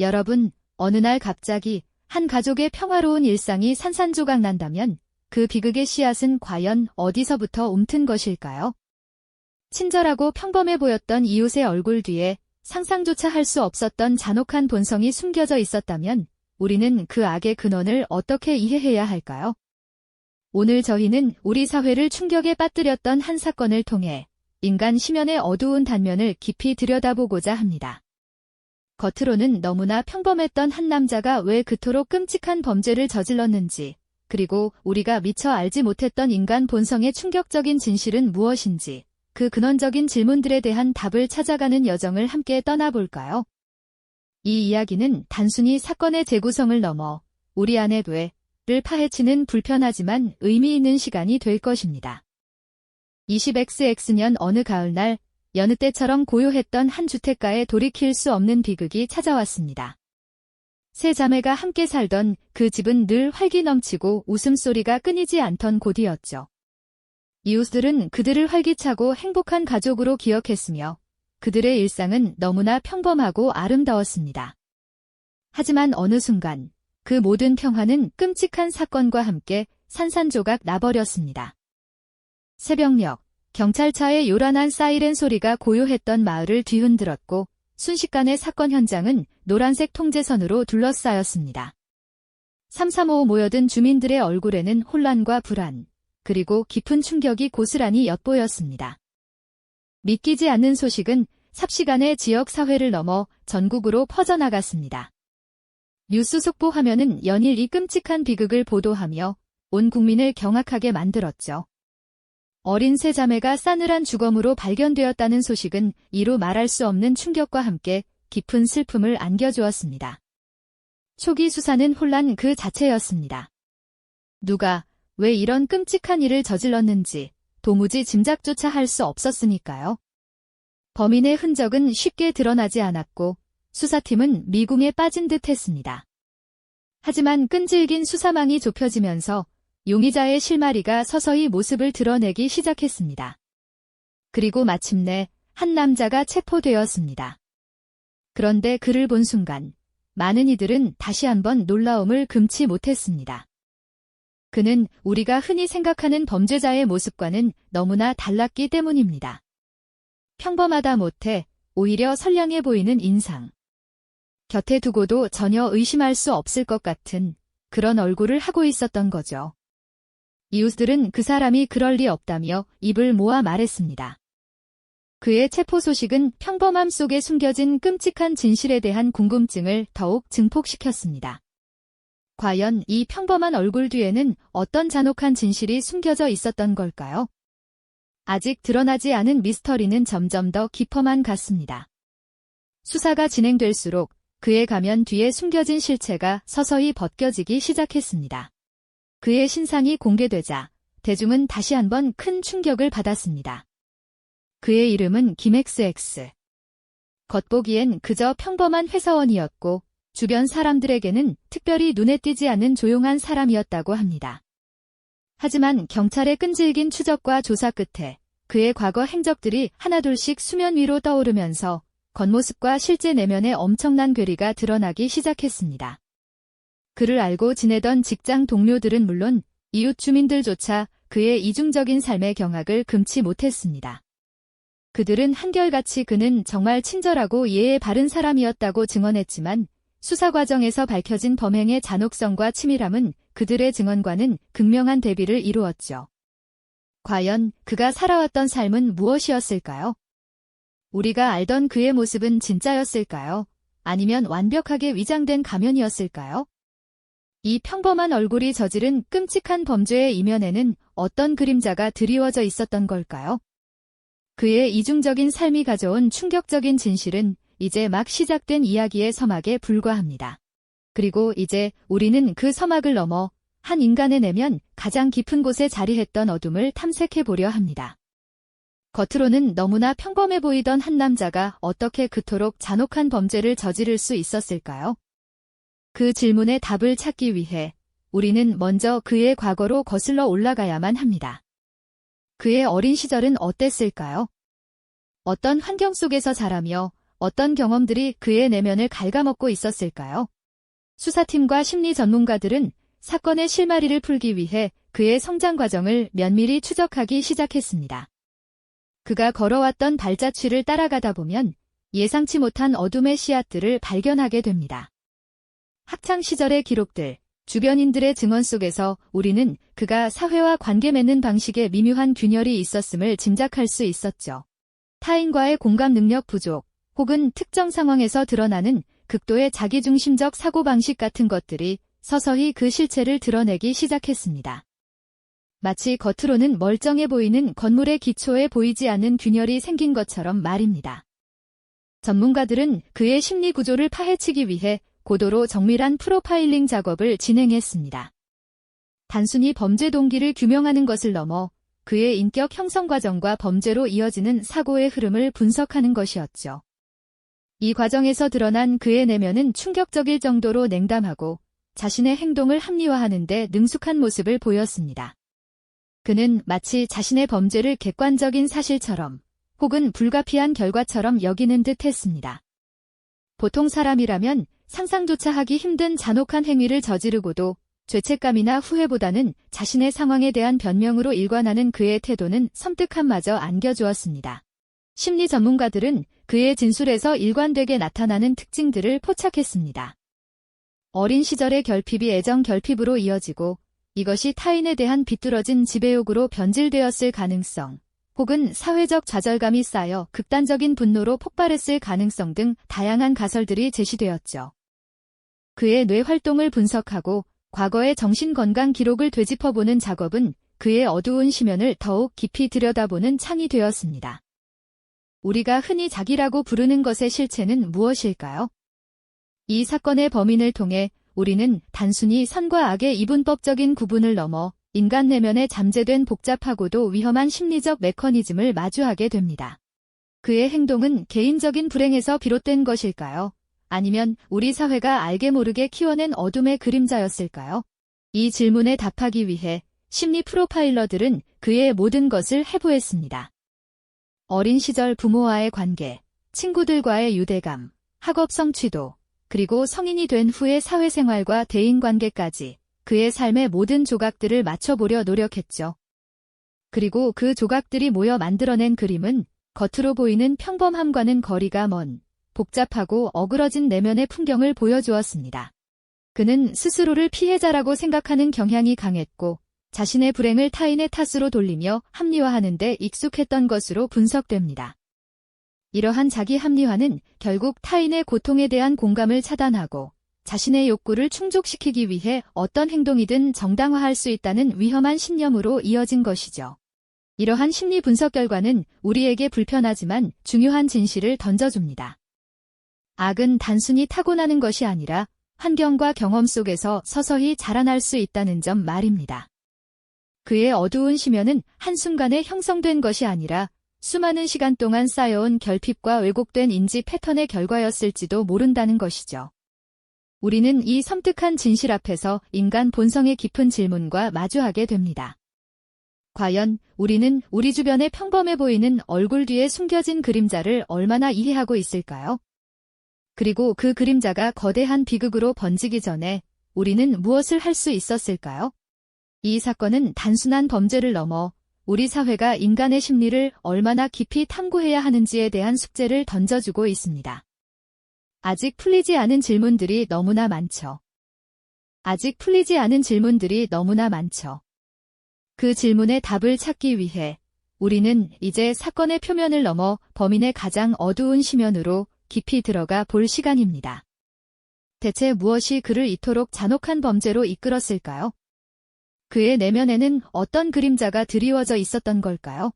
여러분, 어느 날 갑자기 한 가족의 평화로운 일상이 산산조각 난다면 그 비극의 씨앗은 과연 어디서부터 움튼 것일까요? 친절하고 평범해 보였던 이웃의 얼굴 뒤에 상상조차 할 수 없었던 잔혹한 본성이 숨겨져 있었다면 우리는 그 악의 근원을 어떻게 이해해야 할까요? 오늘 저희는 우리 사회를 충격에 빠뜨렸던 한 사건을 통해 인간 심연의 어두운 단면을 깊이 들여다보고자 합니다. 겉으로는 너무나 평범했던 한 남자가 왜 그토록 끔찍한 범죄를 저질렀는지, 그리고 우리가 미처 알지 못했던 인간 본성의 충격적인 진실은 무엇인지, 그 근원적인 질문들에 대한 답을 찾아가는 여정을 함께 떠나볼까요? 이 이야기는 단순히 사건의 재구성을 넘어 우리 안의 뇌를 파헤치는 불편하지만 의미 있는 시간이 될 것입니다. 20XX 년 어느 가을날, 여느 때처럼 고요했던 한 주택가에 돌이킬 수 없는 비극이 찾아왔습니다. 세 자매가 함께 살던 그 집은 늘 활기 넘치고 웃음소리가 끊이지 않던 곳이었죠. 이웃들은 그들을 활기차고 행복한 가족으로 기억했으며 그들의 일상은 너무나 평범하고 아름다웠습니다. 하지만 어느 순간 그 모든 평화는 끔찍한 사건과 함께 산산조각 나버렸습니다. 새벽녘, 경찰차의 요란한 사이렌 소리가 고요했던 마을을 뒤흔들었고 순식간에 사건 현장은 노란색 통제선으로 둘러싸였습니다. 삼삼오오 모여든 주민들의 얼굴에는 혼란과 불안, 그리고 깊은 충격이 고스란히 엿보였습니다. 믿기지 않는 소식은 삽시간에 지역 사회를 넘어 전국으로 퍼져나갔습니다. 뉴스 속보 화면은 연일 이 끔찍한 비극을 보도하며 온 국민을 경악하게 만들었죠. 어린 세 자매가 싸늘한 주검으로 발견되었다는 소식은 이루 말할 수 없는 충격과 함께 깊은 슬픔을 안겨주었습니다. 초기 수사는 혼란 그 자체였습니다. 누가 왜 이런 끔찍한 일을 저질렀는지 도무지 짐작조차 할 수 없었으니까요. 범인의 흔적은 쉽게 드러나지 않았고 수사팀은 미궁에 빠진 듯 했습니다. 하지만 끈질긴 수사망이 좁혀지면서 용의자의 실마리가 서서히 모습을 드러내기 시작했습니다. 그리고 마침내 한 남자가 체포되었습니다. 그런데 그를 본 순간 많은 이들은 다시 한번 놀라움을 금치 못했습니다. 그는 우리가 흔히 생각하는 범죄자의 모습과는 너무나 달랐기 때문입니다. 평범하다 못해 오히려 선량해 보이는 인상. 곁에 두고도 전혀 의심할 수 없을 것 같은 그런 얼굴을 하고 있었던 거죠. 이웃들은 그 사람이 그럴 리 없다며 입을 모아 말했습니다. 그의 체포 소식은 평범함 속에 숨겨진 끔찍한 진실에 대한 궁금증을 더욱 증폭시켰습니다. 과연 이 평범한 얼굴 뒤에는 어떤 잔혹한 진실이 숨겨져 있었던 걸까요? 아직 드러나지 않은 미스터리는 점점 더 깊어만 갔습니다. 수사가 진행될수록 그의 가면 뒤에 숨겨진 실체가 서서히 벗겨지기 시작했습니다. 그의 신상이 공개되자 대중은 다시 한번 큰 충격을 받았습니다. 그의 이름은 김XX. 겉보기엔 그저 평범한 회사원이었고 주변 사람들에게는 특별히 눈에 띄지 않는 조용한 사람이었다고 합니다. 하지만 경찰의 끈질긴 추적과 조사 끝에 그의 과거 행적들이 하나둘씩 수면 위로 떠오르면서 겉모습과 실제 내면의 엄청난 괴리가 드러나기 시작했습니다. 그를 알고 지내던 직장 동료들은 물론 이웃 주민들조차 그의 이중적인 삶의 경악을 금치 못했습니다. 그들은 한결같이 그는 정말 친절하고 예의 바른 사람이었다고 증언했지만 수사 과정에서 밝혀진 범행의 잔혹성과 치밀함은 그들의 증언과는 극명한 대비를 이루었죠. 과연 그가 살아왔던 삶은 무엇이었을까요? 우리가 알던 그의 모습은 진짜였을까요? 아니면 완벽하게 위장된 가면이었을까요? 이 평범한 얼굴이 저지른 끔찍한 범죄의 이면에는 어떤 그림자가 드리워져 있었던 걸까요? 그의 이중적인 삶이 가져온 충격적인 진실은 이제 막 시작된 이야기의 서막에 불과합니다. 그리고 이제 우리는 그 서막을 넘어 한 인간의 내면 가장 깊은 곳에 자리했던 어둠을 탐색해보려 합니다. 겉으로는 너무나 평범해 보이던 한 남자가 어떻게 그토록 잔혹한 범죄를 저지를 수 있었을까요? 그 질문의 답을 찾기 위해 우리는 먼저 그의 과거로 거슬러 올라가야만 합니다. 그의 어린 시절은 어땠을까요? 어떤 환경 속에서 자라며 어떤 경험들이 그의 내면을 갉아먹고 있었을까요? 수사팀과 심리 전문가들은 사건의 실마리를 풀기 위해 그의 성장 과정을 면밀히 추적하기 시작했습니다. 그가 걸어왔던 발자취를 따라가다 보면 예상치 못한 어둠의 씨앗들을 발견하게 됩니다. 학창 시절의 기록들, 주변인들의 증언 속에서 우리는 그가 사회와 관계 맺는 방식에 미묘한 균열이 있었음을 짐작할 수 있었죠. 타인과의 공감 능력 부족, 혹은 특정 상황에서 드러나는 극도의 자기중심적 사고방식 같은 것들이 서서히 그 실체를 드러내기 시작했습니다. 마치 겉으로는 멀쩡해 보이는 건물의 기초에 보이지 않는 균열이 생긴 것처럼 말입니다. 전문가들은 그의 심리 구조를 파헤치기 위해 고도로 정밀한 프로파일링 작업을 진행했습니다. 단순히 범죄 동기를 규명하는 것을 넘어 그의 인격 형성 과정과 범죄로 이어지는 사고의 흐름을 분석하는 것이었죠. 이 과정에서 드러난 그의 내면은 충격적일 정도로 냉담하고 자신의 행동을 합리화하는 데 능숙한 모습을 보였습니다. 그는 마치 자신의 범죄를 객관적인 사실처럼 혹은 불가피한 결과처럼 여기는 듯 했습니다. 보통 사람이라면 상상조차 하기 힘든 잔혹한 행위를 저지르고도 죄책감이나 후회보다는 자신의 상황에 대한 변명으로 일관하는 그의 태도는 섬뜩함마저 안겨주었습니다. 심리 전문가들은 그의 진술에서 일관되게 나타나는 특징들을 포착했습니다. 어린 시절의 결핍이 애정 결핍으로 이어지고 이것이 타인에 대한 비뚤어진 지배욕으로 변질되었을 가능성, 혹은 사회적 좌절감이 쌓여 극단적인 분노로 폭발했을 가능성 등 다양한 가설들이 제시되었죠. 그의 뇌 활동을 분석하고 과거의 정신건강 기록을 되짚어보는 작업은 그의 어두운 심연을 더욱 깊이 들여다보는 창이 되었습니다. 우리가 흔히 자기라고 부르는 것의 실체는 무엇일까요? 이 사건의 범인을 통해 우리는 단순히 선과 악의 이분법적인 구분을 넘어 인간 내면에 잠재된 복잡하고도 위험한 심리적 메커니즘을 마주하게 됩니다. 그의 행동은 개인적인 불행에서 비롯된 것일까요? 아니면 우리 사회가 알게 모르게 키워낸 어둠의 그림자였을까요? 이 질문에 답하기 위해 심리 프로파일러들은 그의 모든 것을 해부했습니다. 어린 시절 부모와의 관계, 친구들과의 유대감, 학업 성취도, 그리고 성인이 된 후의 사회생활과 대인관계까지 그의 삶의 모든 조각들을 맞춰보려 노력했죠. 그리고 그 조각들이 모여 만들어낸 그림은 겉으로 보이는 평범함과는 거리가 먼 복잡하고 어그러진 내면의 풍경을 보여주었습니다. 그는 스스로를 피해자라고 생각하는 경향이 강했고 자신의 불행을 타인의 탓으로 돌리며 합리화하는 데 익숙했던 것으로 분석됩니다. 이러한 자기 합리화는 결국 타인의 고통에 대한 공감을 차단하고 자신의 욕구를 충족시키기 위해 어떤 행동이든 정당화할 수 있다는 위험한 신념으로 이어진 것이죠. 이러한 심리 분석 결과는 우리에게 불편하지만 중요한 진실을 던져줍니다. 악은 단순히 타고나는 것이 아니라 환경과 경험 속에서 서서히 자라날 수 있다는 점 말입니다. 그의 어두운 심연은 한순간에 형성된 것이 아니라 수많은 시간 동안 쌓여온 결핍과 왜곡된 인지 패턴의 결과였을지도 모른다는 것이죠. 우리는 이 섬뜩한 진실 앞에서 인간 본성의 깊은 질문과 마주하게 됩니다. 과연 우리는 우리 주변에 평범해 보이는 얼굴 뒤에 숨겨진 그림자를 얼마나 이해하고 있을까요? 그리고 그 그림자가 거대한 비극으로 번지기 전에 우리는 무엇을 할 수 있었을까요? 이 사건은 단순한 범죄를 넘어 우리 사회가 인간의 심리를 얼마나 깊이 탐구해야 하는지에 대한 숙제를 던져주고 있습니다. 아직 풀리지 않은 질문들이 너무나 많죠. 그 질문의 답을 찾기 위해 우리는 이제 사건의 표면을 넘어 범인의 가장 어두운 심연으로 깊이 들어가 볼 시간입니다. 대체 무엇이 그를 이토록 잔혹한 범죄로 이끌었을까요? 그의 내면에는 어떤 그림자가 드리워져 있었던 걸까요?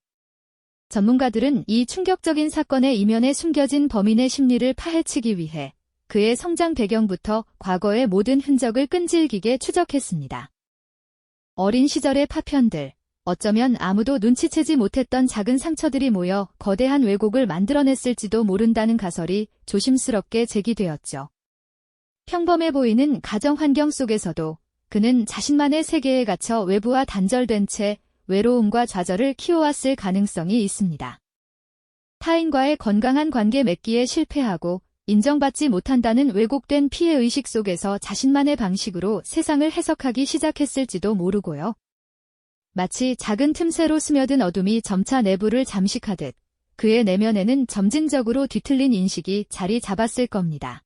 전문가들은 이 충격적인 사건의 이면에 숨겨진 범인의 심리를 파헤치기 위해 그의 성장 배경부터 과거의 모든 흔적을 끈질기게 추적했습니다. 어린 시절의 파편들, 어쩌면 아무도 눈치채지 못했던 작은 상처들이 모여 거대한 왜곡을 만들어냈을지도 모른다는 가설이 조심스럽게 제기되었죠. 평범해 보이는 가정 환경 속에서도 그는 자신만의 세계에 갇혀 외부와 단절된 채 외로움과 좌절을 키워왔을 가능성이 있습니다. 타인과의 건강한 관계 맺기에 실패하고 인정받지 못한다는 왜곡된 피해의식 속에서 자신만의 방식으로 세상을 해석하기 시작했을지도 모르고요. 마치 작은 틈새로 스며든 어둠이 점차 내부를 잠식하듯 그의 내면에는 점진적으로 뒤틀린 인식이 자리 잡았을 겁니다.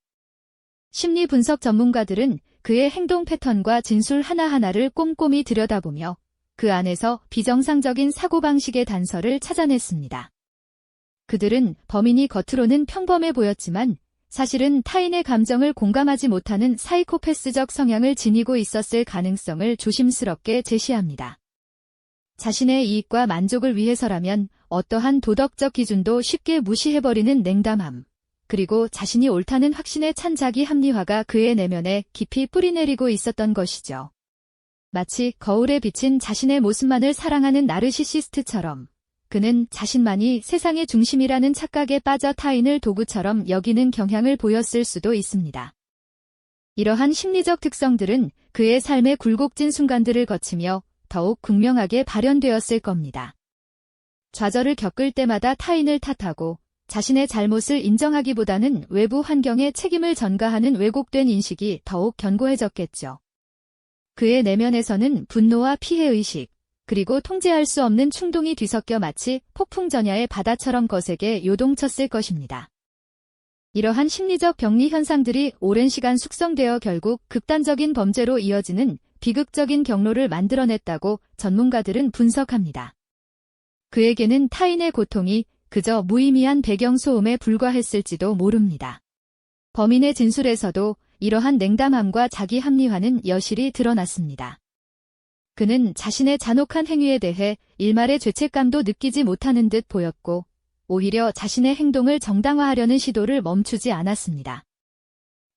심리 분석 전문가들은 그의 행동 패턴과 진술 하나하나를 꼼꼼히 들여다보며 그 안에서 비정상적인 사고방식의 단서를 찾아냈습니다. 그들은 범인이 겉으로는 평범해 보였지만 사실은 타인의 감정을 공감하지 못하는 사이코패스적 성향을 지니고 있었을 가능성을 조심스럽게 제시합니다. 자신의 이익과 만족을 위해서라면 어떠한 도덕적 기준도 쉽게 무시해버리는 냉담함, 그리고 자신이 옳다는 확신에 찬 자기 합리화가 그의 내면에 깊이 뿌리내리고 있었던 것이죠. 마치 거울에 비친 자신의 모습만을 사랑하는 나르시시스트처럼 그는 자신만이 세상의 중심이라는 착각에 빠져 타인을 도구처럼 여기는 경향을 보였을 수도 있습니다. 이러한 심리적 특성들은 그의 삶의 굴곡진 순간들을 거치며 더욱 극명하게 발현되었을 겁니다. 좌절을 겪을 때마다 타인을 탓하고 자신의 잘못을 인정하기보다는 외부 환경에 책임을 전가하는 왜곡된 인식이 더욱 견고해졌겠죠. 그의 내면에서는 분노와 피해의식, 그리고 통제할 수 없는 충동이 뒤섞여 마치 폭풍전야의 바다처럼 거세게 요동쳤을 것입니다. 이러한 심리적 병리 현상들이 오랜 시간 숙성되어 결국 극단적인 범죄로 이어지는 비극적인 경로를 만들어냈다고 전문가들은 분석합니다. 그에게는 타인의 고통이 그저 무의미한 배경소음에 불과했을지도 모릅니다. 범인의 진술에서도 이러한 냉담함과 자기 합리화는 여실히 드러났습니다. 그는 자신의 잔혹한 행위에 대해 일말의 죄책감도 느끼지 못하는 듯 보였고 오히려 자신의 행동을 정당화하려는 시도를 멈추지 않았습니다.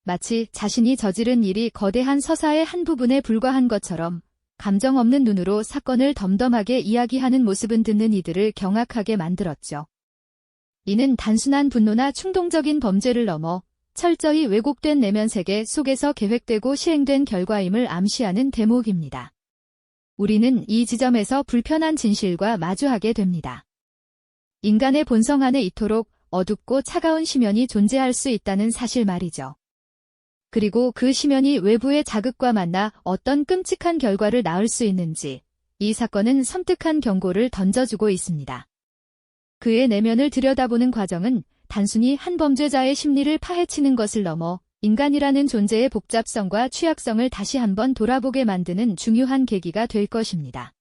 마치 자신이 저지른 일이 거대한 서사의 한 부분에 불과한 것처럼 감정 없는 눈으로 사건을 덤덤하게 이야기하는 모습은 듣는 이들을 경악하게 만들었죠. 이는 단순한 분노나 충동적인 범죄를 넘어 철저히 왜곡된 내면 세계 속에서 계획되고 시행된 결과임을 암시하는 대목입니다. 우리는 이 지점에서 불편한 진실과 마주하게 됩니다. 인간의 본성 안에 이토록 어둡고 차가운 심연이 존재할 수 있다는 사실 말이죠. 그리고 그 심연이 외부의 자극과 만나 어떤 끔찍한 결과를 낳을 수 있는지 이 사건은 섬뜩한 경고를 던져주고 있습니다. 그의 내면을 들여다보는 과정은 단순히 한 범죄자의 심리를 파헤치는 것을 넘어 인간이라는 존재의 복잡성과 취약성을 다시 한번 돌아보게 만드는 중요한 계기가 될 것입니다.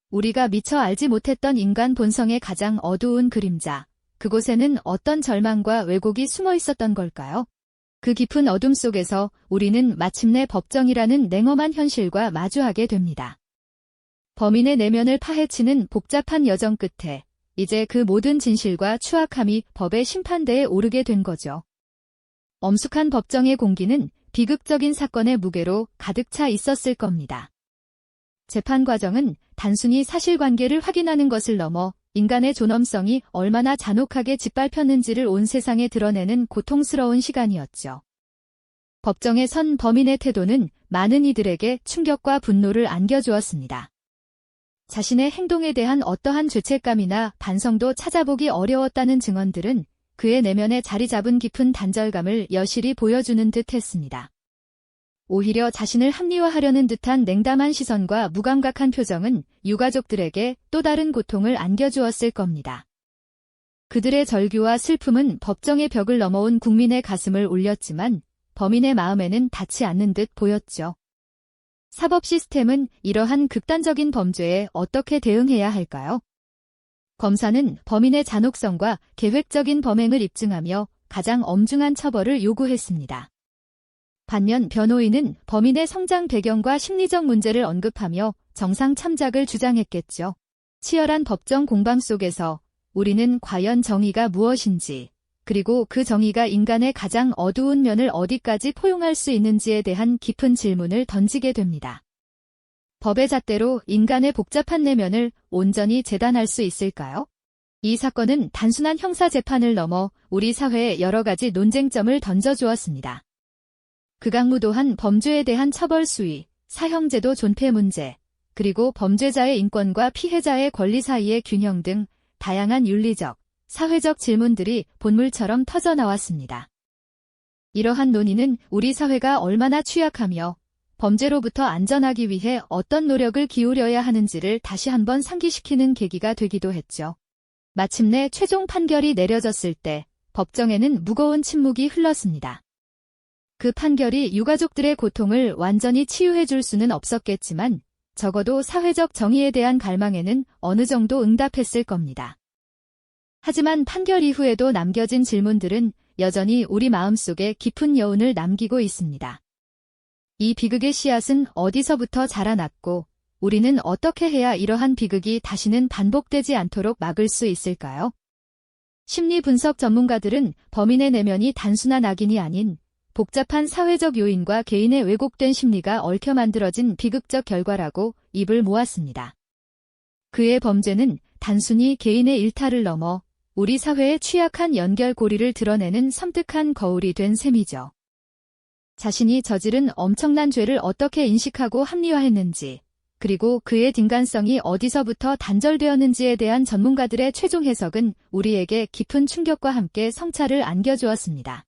우리가 미처 알지 못했던 인간 본성의 가장 어두운 그림자, 그곳에는 어떤 절망과 왜곡이 숨어 있었던 걸까요? 그 깊은 어둠 속에서 우리는 마침내 법정이라는 냉엄한 현실과 마주하게 됩니다. 범인의 내면을 파헤치는 복잡한 여정 끝에 이제 그 모든 진실과 추악함이 법의 심판대에 오르게 된 거죠. 엄숙한 법정의 공기는 비극적인 사건의 무게로 가득 차 있었을 겁니다. 재판 과정은 단순히 사실관계를 확인하는 것을 넘어 인간의 존엄성이 얼마나 잔혹하게 짓밟혔는지를 온 세상에 드러내는 고통스러운 시간이었죠. 법정에 선 범인의 태도는 많은 이들에게 충격과 분노를 안겨주었습니다. 자신의 행동에 대한 어떠한 죄책감이나 반성도 찾아보기 어려웠다는 증언들은 그의 내면에 자리 잡은 깊은 단절감을 여실히 보여주는 듯 했습니다. 오히려 자신을 합리화하려는 듯한 냉담한 시선과 무감각한 표정은 유가족들에게 또 다른 고통을 안겨주었을 겁니다. 그들의 절규와 슬픔은 법정의 벽을 넘어온 국민의 가슴을 울렸지만 범인의 마음에는 닿지 않는 듯 보였죠. 사법 시스템은 이러한 극단적인 범죄에 어떻게 대응해야 할까요? 검사는 범인의 잔혹성과 계획적인 범행을 입증하며 가장 엄중한 처벌을 요구했습니다. 반면 변호인은 범인의 성장 배경과 심리적 문제를 언급하며 정상 참작을 주장했겠죠. 치열한 법정 공방 속에서 우리는 과연 정의가 무엇인지, 그리고 그 정의가 인간의 가장 어두운 면을 어디까지 포용할 수 있는지에 대한 깊은 질문을 던지게 됩니다. 법의 잣대로 인간의 복잡한 내면을 온전히 재단할 수 있을까요? 이 사건은 단순한 형사 재판을 넘어 우리 사회에 여러 가지 논쟁점을 던져주었습니다. 극악무도한 범죄에 대한 처벌 수위, 사형제도 존폐 문제, 그리고 범죄자의 인권과 피해자의 권리 사이의 균형 등 다양한 윤리적, 사회적 질문들이 본물처럼 터져 나왔습니다. 이러한 논의는 우리 사회가 얼마나 취약하며 범죄로부터 안전하기 위해 어떤 노력을 기울여야 하는지를 다시 한번 상기시키는 계기가 되기도 했죠. 마침내 최종 판결이 내려졌을 때 법정에는 무거운 침묵이 흘렀습니다. 그 판결이 유가족들의 고통을 완전히 치유해 줄 수는 없었겠지만 적어도 사회적 정의에 대한 갈망에는 어느 정도 응답했을 겁니다. 하지만 판결 이후에도 남겨진 질문들은 여전히 우리 마음속에 깊은 여운을 남기고 있습니다. 이 비극의 씨앗은 어디서부터 자라났고 우리는 어떻게 해야 이러한 비극이 다시는 반복되지 않도록 막을 수 있을까요? 심리 분석 전문가들은 범인의 내면이 단순한 악인이 아닌 복잡한 사회적 요인과 개인의 왜곡된 심리가 얽혀 만들어진 비극적 결과라고 입을 모았습니다. 그의 범죄는 단순히 개인의 일탈을 넘어 우리 사회의 취약한 연결고리를 드러내는 섬뜩한 거울이 된 셈이죠. 자신이 저지른 엄청난 죄를 어떻게 인식하고 합리화했는지, 그리고 그의 딩간성이 어디서부터 단절되었는지에 대한 전문가들의 최종 해석은 우리에게 깊은 충격과 함께 성찰을 안겨주었습니다.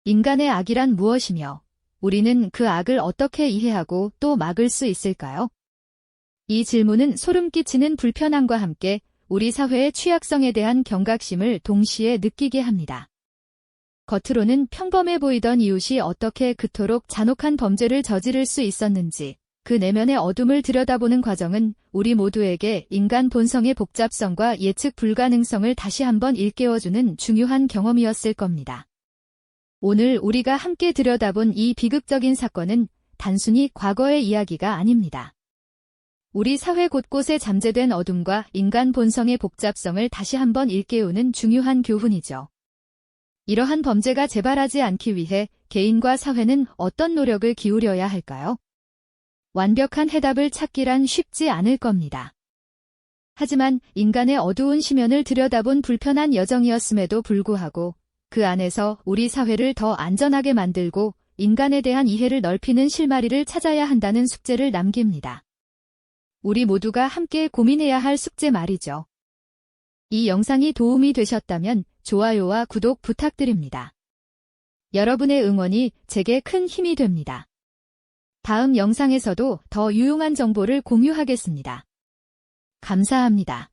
인간의 악이란 무엇이며 우리는 그 악을 어떻게 이해하고 또 막을 수 있을까요? 이 질문은 소름 끼치는 불편함과 함께 우리 사회의 취약성에 대한 경각심을 동시에 느끼게 합니다. 겉으로는 평범해 보이던 이웃이 어떻게 그토록 잔혹한 범죄를 저지를 수 있었는지, 그 내면의 어둠을 들여다보는 과정은 우리 모두에게 인간 본성의 복잡성과 예측 불가능성을 다시 한번 일깨워주는 중요한 경험이었을 겁니다. 오늘 우리가 함께 들여다본 이 비극적인 사건은 단순히 과거의 이야기가 아닙니다. 우리 사회 곳곳에 잠재된 어둠과 인간 본성의 복잡성을 다시 한번 일깨우는 중요한 교훈이죠. 이러한 범죄가 재발하지 않기 위해 개인과 사회는 어떤 노력을 기울여야 할까요? 완벽한 해답을 찾기란 쉽지 않을 겁니다. 하지만 인간의 어두운 심연을 들여다본 불편한 여정이었음에도 불구하고 그 안에서 우리 사회를 더 안전하게 만들고 인간에 대한 이해를 넓히는 실마리를 찾아야 한다는 숙제를 남깁니다. 우리 모두가 함께 고민해야 할 숙제 말이죠. 이 영상이 도움이 되셨다면 좋아요와 구독 부탁드립니다. 여러분의 응원이 제게 큰 힘이 됩니다. 다음 영상에서도 더 유용한 정보를 공유하겠습니다. 감사합니다.